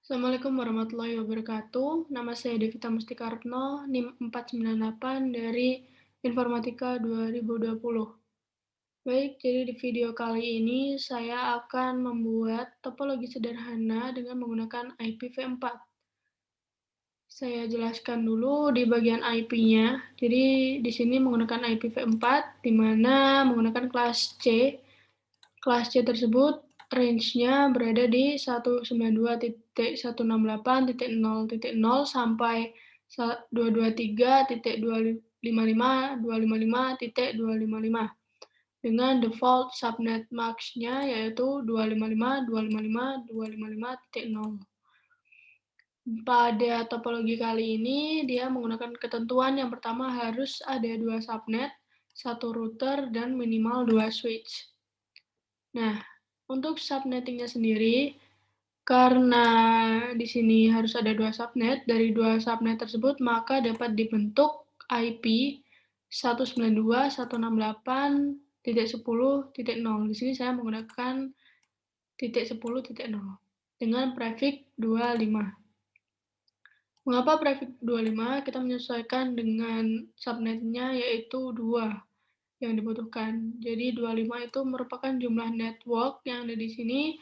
Assalamualaikum warahmatullahi wabarakatuh. Nama saya Devita Mustikartno, NIM 498 dari Informatika 2020. Baik, jadi di video kali ini saya akan membuat topologi sederhana dengan menggunakan IPv4. Saya jelaskan dulu di bagian IP-nya. Jadi di sini menggunakan IPv4, di mana menggunakan kelas C. Kelas C tersebut range-nya berada di 192.168.0.0 sampai 223.255.255.255 dengan default subnet max-nya yaitu 255.255.255.0. Pada topologi kali ini, dia menggunakan ketentuan yang pertama harus ada 2 subnet, 1 router, dan minimal 2 switch. Nah, untuk subnetting-nya sendiri, karena di sini harus ada 2 subnet, dari 2 subnet tersebut maka dapat dibentuk IP 192.168.10.0. Di sini saya menggunakan .10.0 dengan prefix 25. Mengapa prefix 25? Kita menyesuaikan dengan subnetnya yaitu 2 yang dibutuhkan. Jadi 25 itu merupakan jumlah network yang ada di sini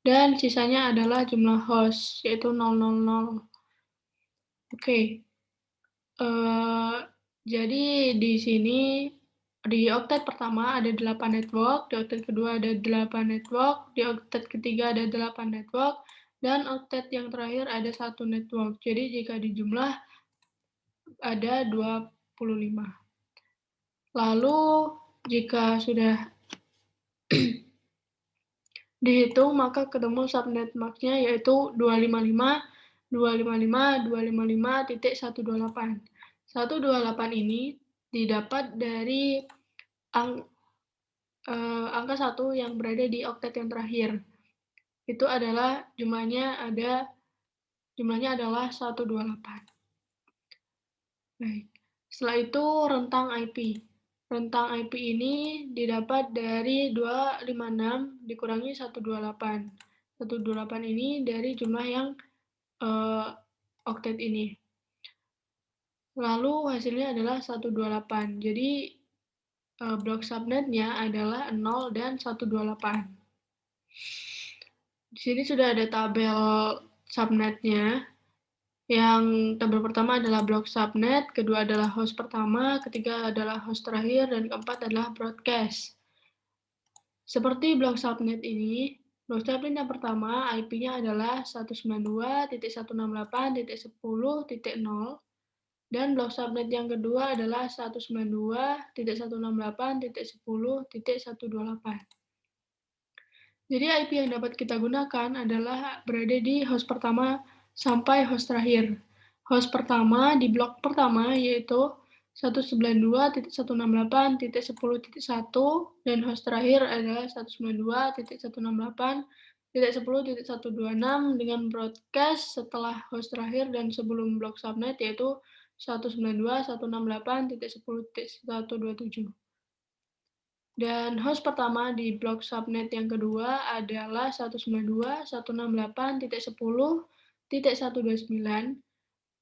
dan sisanya adalah jumlah host yaitu 000. Oke. Jadi di sini di oktet pertama ada 8 network, di oktet kedua ada 8 network, di oktet ketiga ada 8 network, dan oktet yang terakhir ada 1 network. Jadi jika dijumlah ada 25. Lalu jika sudah dihitung maka ketemu subnet max-nya yaitu 255.255.255.128. 128 ini didapat dari angka 1 yang berada di oktet yang terakhir. Itu adalah jumlahnya adalah 128. Baik. Setelah itu rentang IP. Rentang IP ini didapat dari 256 dikurangi 128. 128 ini dari jumlah yang oktet ini. Lalu hasilnya adalah 128. Jadi blok subnetnya adalah 0 dan 128. Di sini sudah ada tabel subnetnya. Yang tabel pertama adalah blok subnet, kedua adalah host pertama, ketiga adalah host terakhir, dan keempat adalah broadcast. Seperti blok subnet ini, blok subnet yang pertama IP-nya adalah 192.168.10.0 dan blok subnet yang kedua adalah 192.168.10.128. Jadi IP yang dapat kita gunakan adalah berada di host pertama sampai host terakhir. Host pertama di blok pertama yaitu 192.168.10.1 dan host terakhir adalah 192.168.10.126 dengan broadcast setelah host terakhir dan sebelum blok subnet yaitu 192.168.10.127. Dan host pertama di blok subnet yang kedua adalah 192.168.10.129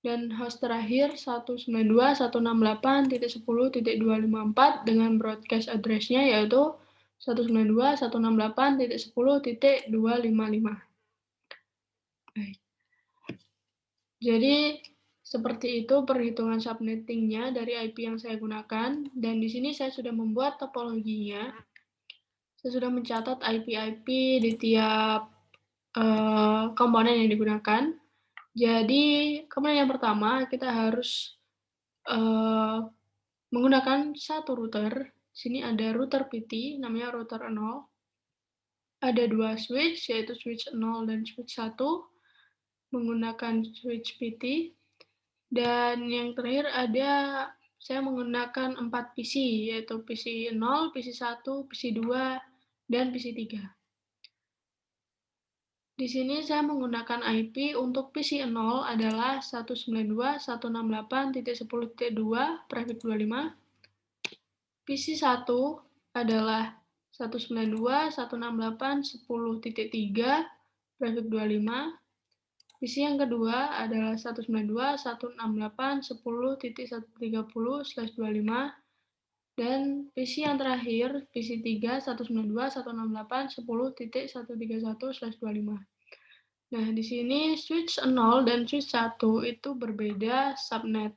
dan host terakhir 192.168.10.254 dengan broadcast address-nya yaitu 192.168.10.255. Baik. Jadi seperti itu perhitungan subnetting-nya dari IP yang saya gunakan, dan di sini saya sudah membuat topologinya. Saya sudah mencatat IP-IP di tiap komponen yang digunakan. Jadi komponen yang pertama kita harus menggunakan satu router. Di sini ada router PT, namanya router 0. Ada 2 switch, yaitu switch 0 dan switch 1, menggunakan switch PT. Dan yang terakhir saya menggunakan 4 PC, yaitu PC 0, PC 1, PC 2, dan PC 3. Di sini saya menggunakan IP untuk PC 0 adalah 192.168.10.2 prefix 25. PC 1 adalah 192.168.10.3 prefix 25. PC yang kedua adalah 192.168.10.130/25 dan PC yang terakhir, PC 3 192.168.10.131/25. Nah, di sini switch 0 dan switch 1 itu berbeda subnet.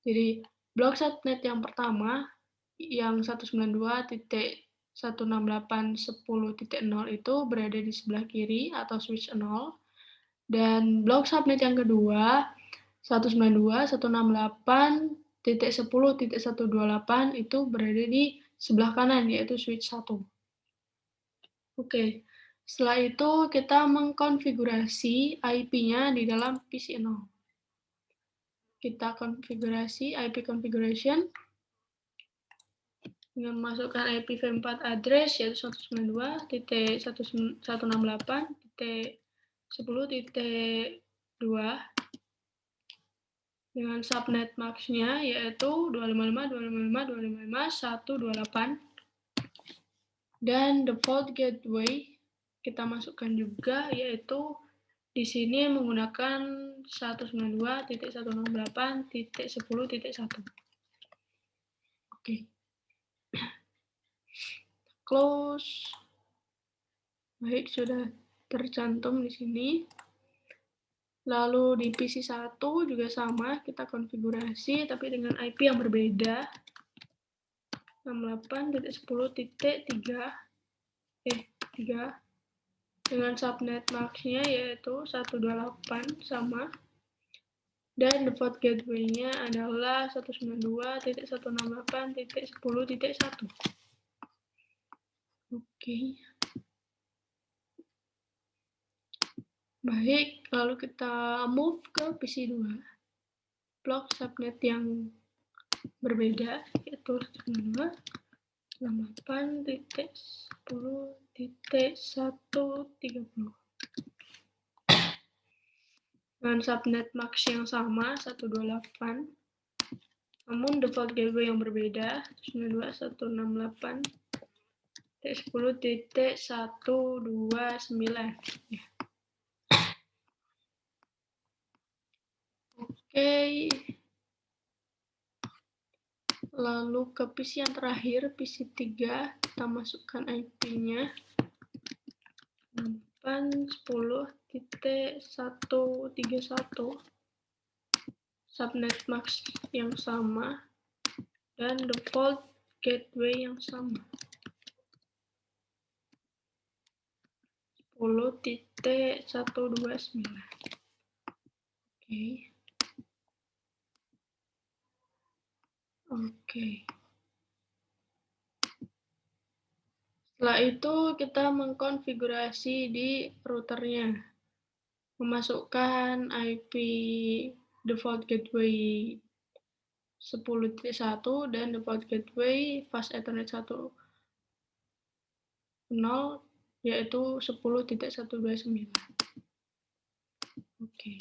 Jadi, blok subnet yang pertama yang 192.168.10.0 itu berada di sebelah kiri atau switch 0. Dan blok subnet yang kedua 192.168.10.128 itu berada di sebelah kanan, yaitu switch 1. Oke, setelah itu kita mengkonfigurasi IP-nya di dalam PC 0. Kita konfigurasi IP configuration dengan masukkan IPv4 address yaitu 192.168.10.2 dengan subnet max-nya yaitu 255.255.255.128 dan default gateway kita masukkan juga yaitu di sini menggunakan 192.168.10.1. Oke. Close. Baik, sudah tercantum di sini. Lalu di PC 1 juga sama, kita konfigurasi tapi dengan IP yang berbeda. 68.10.3 dengan subnet max-nya yaitu 128 sama. Dan default gateway-nya adalah 192.168.10.1. Oke. Baik, lalu kita move ke PC 2. Blok subnet yang berbeda, yaitu 192.8.10.130. Dengan subnet max yang sama, 128. Namun default gateway yang berbeda, 192.10.129. Ya. Oke. Lalu ke PC yang terakhir, PC 3, kita masukkan IP-nya 8.10.131, subnet max yang sama, dan default gateway yang sama. 10.129. Oke. Oke. Setelah itu kita mengkonfigurasi di routernya. Memasukkan IP default gateway 10.1 dan default gateway fast ethernet 1.0 yaitu 10.129. Oke.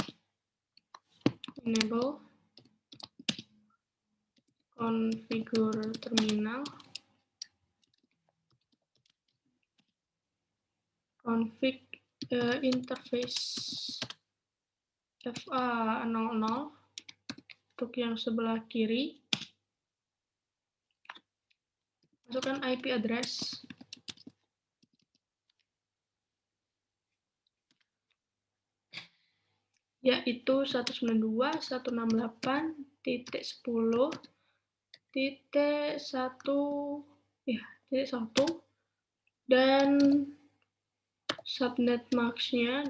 Enable configure terminal, config interface FA00 untuk yang sebelah kiri. Masukkan IP address yaitu 192.168.10.1 dan subnet max-nya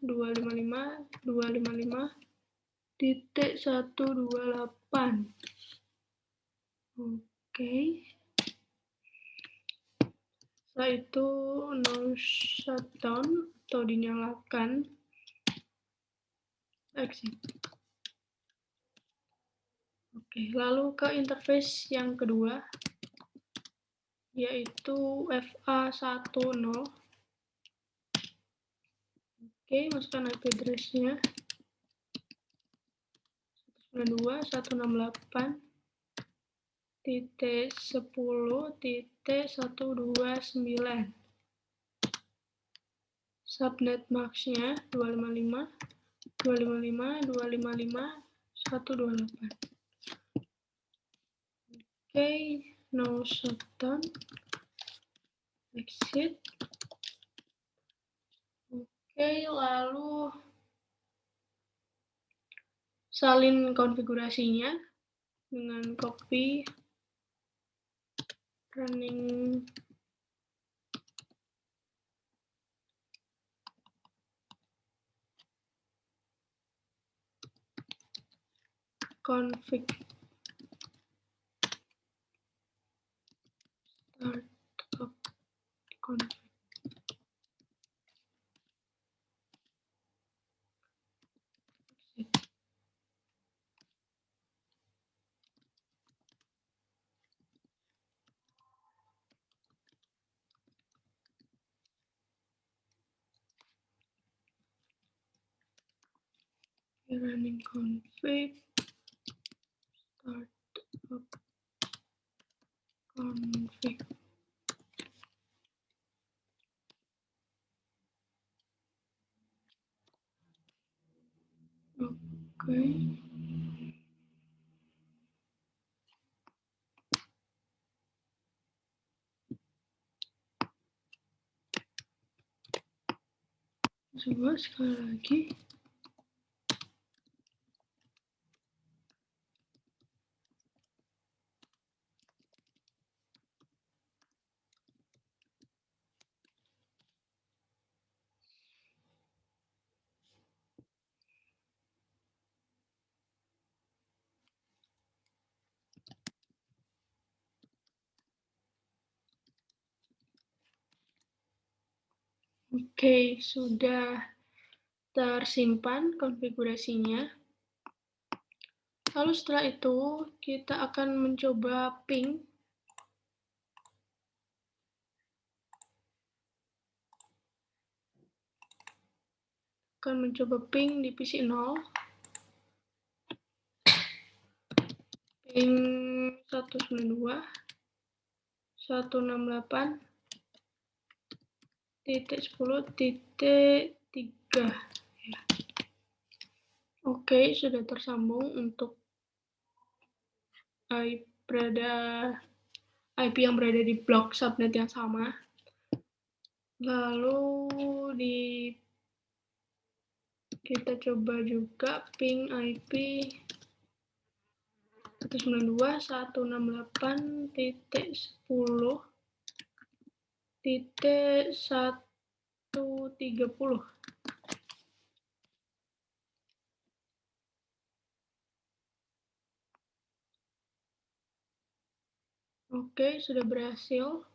255.255.255.128. Oke. Setelah itu no shutdown atau dinyalakan. Exit. Oke, lalu ke interface yang kedua yaitu FA10. Oke, masukkan IP address-nya 192.168.10.129. subnet max-nya 255, 255, 255, 128. Oke, no shutdown, exit. Oke, lalu salin konfigurasinya dengan copy running config start up config. Running config start up config. Oke. Coba sekali lagi. Oke, sudah tersimpan konfigurasinya. Lalu setelah itu, kita akan mencoba ping. Di PC 0. Ping 192, 168.10.3. Oke, sudah tersambung untuk IP yang berada di blok subnet yang sama. Lalu kita coba juga ping IP 192.168.10.130. Oke, sudah berhasil.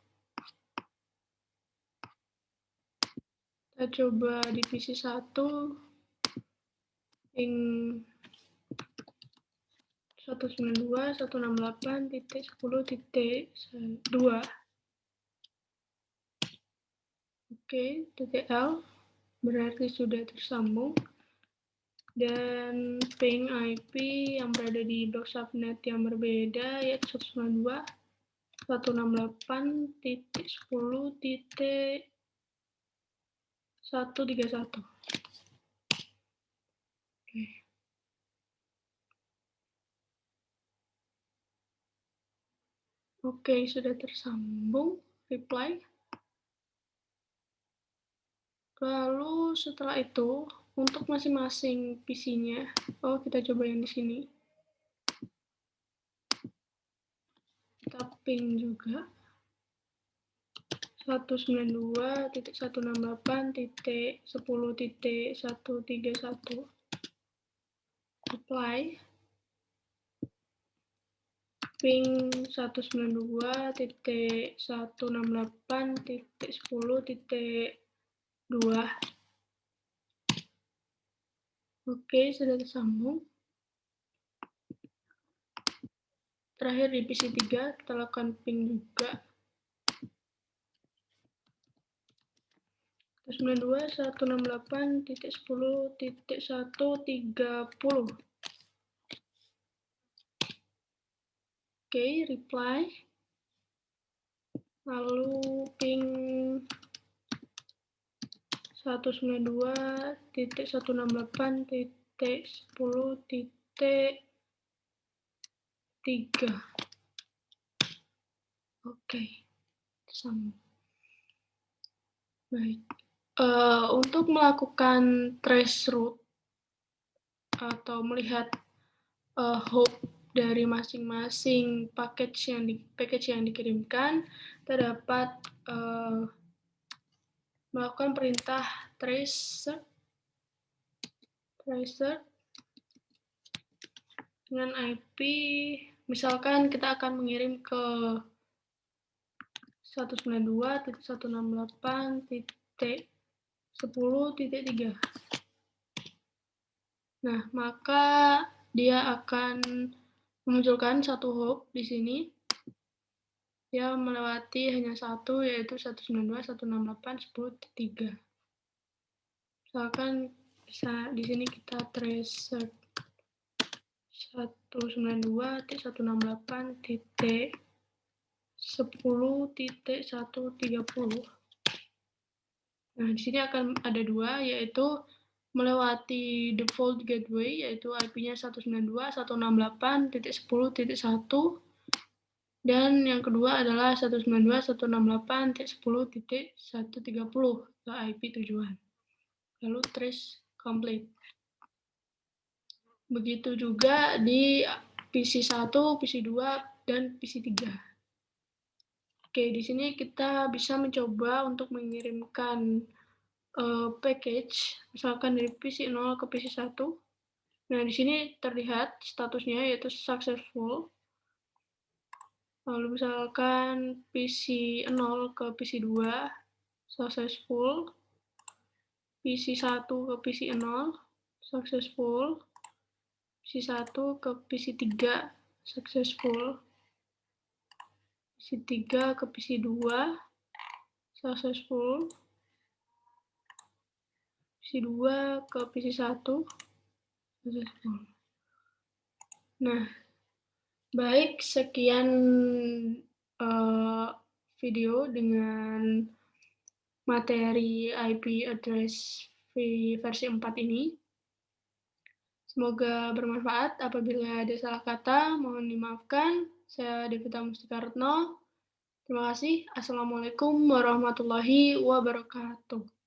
Kita coba divisi 1 ping 192.168.10.2. Oke, TTL berarti sudah tersambung. Dan ping IP yang berada di blok subnet yang berbeda yaitu 192.168.10.131. Oke, sudah tersambung. Reply. Lalu setelah itu, untuk masing-masing PC-nya, kita coba yang di sini. Kita ping juga 192.168.10.131. Apply. Ping 192.168.10.2. Oke, sudah tersambung. Terakhir di PC 3, kita lakukan ping juga. 192.168.10.130. Oke, reply. Lalu ping 192.168.10.3. Oke, sambung. Baik. Untuk melakukan trace route atau melihat hop dari masing-masing package yang dikirimkan, kita dapat melakukan perintah trace dengan IP. Misalkan kita akan mengirim ke 192.168.10.3. Nah, maka dia akan memunculkan satu hop di sini. Dia melewati hanya satu, yaitu 192.168.10.3. Misalkan bisa di sini kita trace 192.168.10.130. Nah, di sini akan ada dua, yaitu melewati default gateway, yaitu IP-nya 192.168.10.1, dan yang kedua adalah 192.168.10.130 ke IP tujuan. Lalu trace complete. Begitu juga di PC1, PC2, dan PC3. Oke, di sini kita bisa mencoba untuk mengirimkan package, misalkan dari PC0 ke PC1. Nah, di sini terlihat statusnya yaitu successful. Lalu misalkan PC0 ke PC2 successful, PC1 ke PC0 successful, PC1 ke PC3 successful, PC3 ke PC2 successful, PC2 ke PC1 successful. Nah, baik, sekian video dengan materi IP address versi 4 ini. Semoga bermanfaat. Apabila ada salah kata, mohon dimaafkan. Saya Devita Mustikartno. Terima kasih. Assalamualaikum warahmatullahi wabarakatuh.